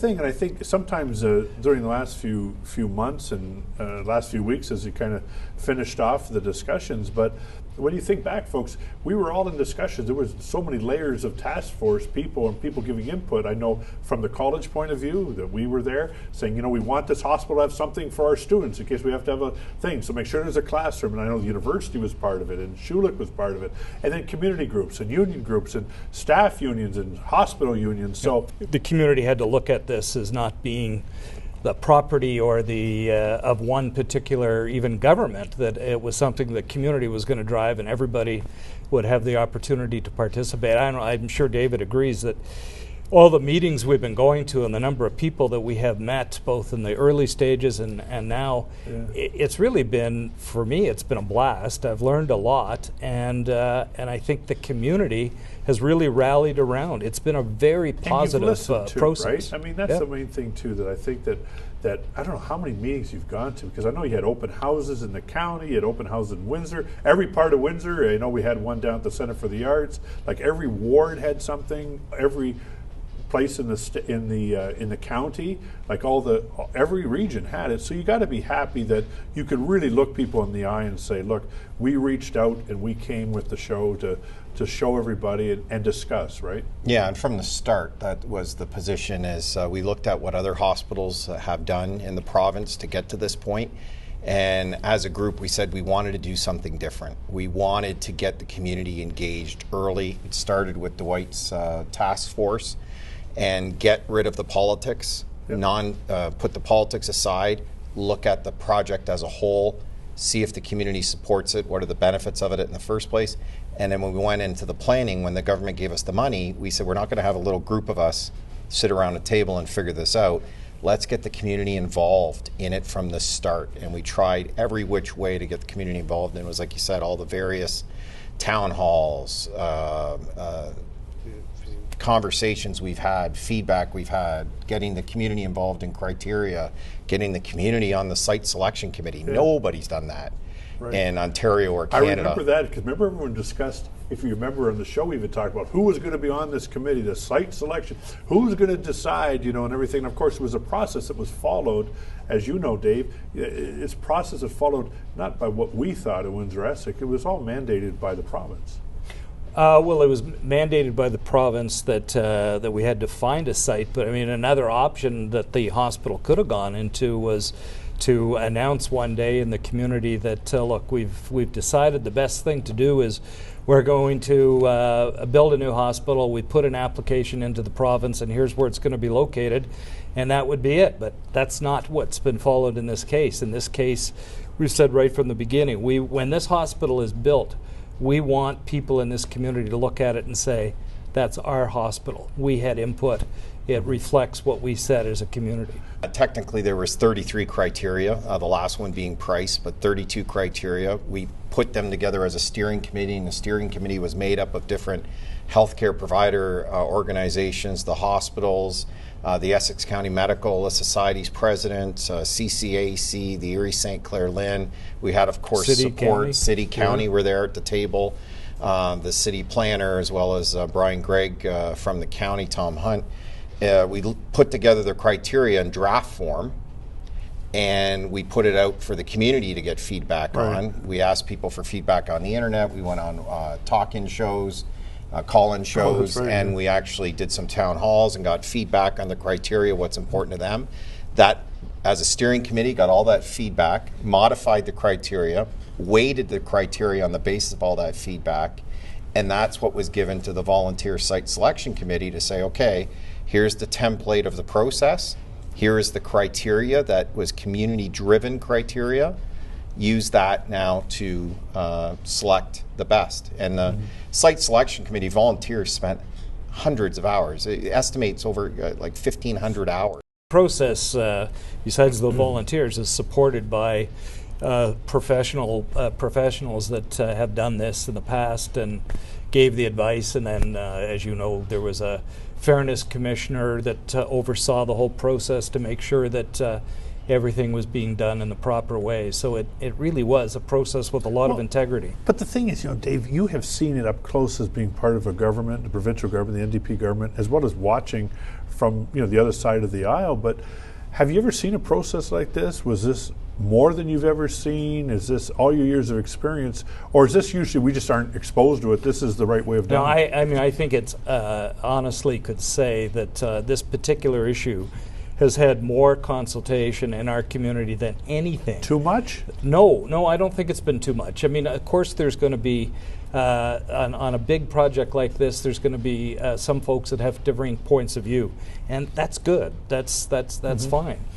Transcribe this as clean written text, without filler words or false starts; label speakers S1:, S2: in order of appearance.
S1: thing, and I think sometimes during the last few months and last few weeks, as you kind of finished off the discussions, but when you think back, folks, we were all in discussions. There was so many layers of task force people and people giving input. I know from the college point of view that we were there saying, you know, we want this hospital to have something for our students in case we have to have a thing. So make sure there's a classroom. And I know the university was part of it, and Schulich was part of it, and then community groups and union groups and staff unions and hospital unions. So
S2: the community had to look at this as not being the property or the of one particular even government, that it was something the community was going to drive and everybody would have the opportunity to participate. I'm sure David agrees that all the meetings we've been going to and the number of people that we have met both in the early stages and now, it's really been, for me, it's been a blast. I've learned a lot, and I think the community has really rallied around. It's been a very positive process.
S1: Right? I mean, that's the main thing too, that I think that I don't know how many meetings you've gone to, because I know you had open houses in the county, you had open houses in Windsor, every part of Windsor. I know we had one down at the Center for the Arts. Like every ward had something, every place in the county, like every region had it. So you got to be happy that you could really look people in the eye and say, look, we reached out and we came with the show to show everybody and discuss, right?
S3: Yeah, and from the start, that was the position. Is we looked at what other hospitals have done in the province to get to this point. And as a group, we said we wanted to do something different. We wanted to get the community engaged early. It started with Dwight's task force, and get rid of the politics, put the politics aside, look at the project as a whole, see if the community supports it, what are the benefits of it in the first place. And then when we went into the planning, when the government gave us the money, we said we're not going to have a little group of us sit around a table and figure this out. Let's get the community involved in it from the start. And we tried every which way to get the community involved. And it was, like you said, all the various town halls, conversations we've had, feedback we've had, getting the community involved in criteria, getting the community on the site selection committee. Nobody's done that in Ontario or Canada.
S1: I remember that, because remember everyone discussed, if you remember on the show, we even talked about who was going to be on this committee, the site selection, who was going to decide, you know, and everything. And of course, it was a process that was followed, as you know, Dave. It's a process that followed not by what we thought in Windsor-Essex. It was all mandated by the province.
S2: Well, it was mandated by the province that we had to find a site, but I mean, another option that the hospital could have gone into was to announce one day in the community that look, we've decided the best thing to do is we're going to build a new hospital. We put an application into the province, and here's where it's going to be located, and that would be it. But that's not what's been followed in this case. In this case, we've said right from the beginning, when this hospital is built, we want people in this community to look at it and say, that's our hospital. We had input. It reflects what we said as a community.
S3: Technically, there was 33 criteria, the last one being price, but 32 criteria. We put them together as a steering committee, and the steering committee was made up of different healthcare provider organizations, the hospitals, the Essex County Medical Society's president, CCAC, the Erie St. Clair Lynn. We had, of course, City County were there at the table, the city planner, as well as Brian Gregg from the county, Tom Hunt. We put together the criteria in draft form, and we put it out for the community to get feedback on. We asked people for feedback on the internet. We went on talk-in shows, call-in shows, and we actually did some town halls and got feedback on the criteria, what's important to them. That, as a steering committee, got all that feedback, modified the criteria, weighted the criteria on the basis of all that feedback, and that's what was given to the volunteer site selection committee to say, okay, here's the template of the process, here is the criteria that was community-driven criteria. Use that now to select the best. And the site selection committee volunteers spent hundreds of hours. It estimates over like 1,500 hours.
S2: The process, besides the volunteers, is supported by professionals that have done this in the past and gave the advice. And then, as you know, there was a fairness commissioner that oversaw the whole process to make sure that everything was being done in the proper way. So it really was a process with a lot of integrity.
S1: But the thing is, you know, Dave, you have seen it up close as being part of a government, the provincial government, the NDP government, as well as watching from the other side of the aisle. But have you ever seen a process like this? Was this more than you've ever seen? Is this all your years of experience, or is this usually we just aren't exposed to it? This is the right way of doing it.
S2: I mean, I think it's honestly could say that this particular issue has had more consultation in our community than anything.
S1: Too much?
S2: No, I don't think it's been too much. I mean, of course, there's going to be on a big project like this, there's going to be some folks that have differing points of view, and that's good. That's fine.